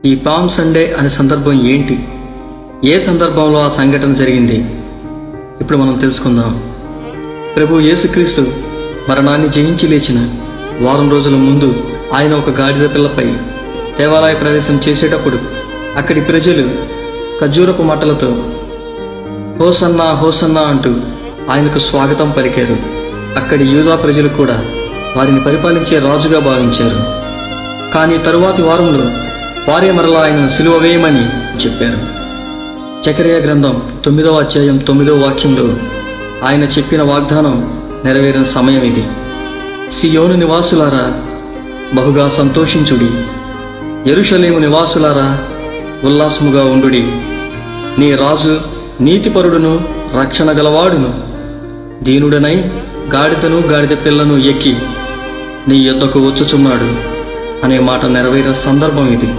ఈ palm Sunday అనే సందర్భం ఏంటి? ఏ సందర్భంలో ఆ సంఘటన జరిగింది? ఇప్పుడు మనం తెలుసుకుందాం. ప్రభు యేసుక్రీస్తు మరణాన్ని జయించి లేచిన వారం రోజుల ముందు ఆయన ఒక గాడిద పిల్లపై దేవాలయ ప్రవేశం చేసేటప్పుడు అక్కడి ప్రజలు ఖర్జూరపు మట్టలతో హోసన్నా హోసన్నా అంటూ ఆయనకు స్వాగతం పలికారు. అక్కడి యూదా ప్రజలు కూడా వారిని పరిపాలించే రాజుగా భావించారు. కానీ తరువాతి వారంలో వారే మరలా ఆయనను సిలువ వేయమని చెప్పారు. జకర్యా గ్రంథం 9వ అధ్యాయం 9వ వాక్యంలో ఆయన చెప్పిన వాగ్దానం నెరవేరిన సమయం ఇది. సియోను నివాసులారా బహుగా సంతోషించుడి, యెరూషలేము నివాసులారా ఉల్లాసముగా ఉండుడి. నీ రాజు నీతిపరుడును రక్షణ గలవాడును దీనుడనై గాడిదను గాడిద పిల్లను ఎక్కి నీ యొద్దకు వచ్చుచున్నాడు అనే మాట నెరవేరిన సందర్భం ఇది.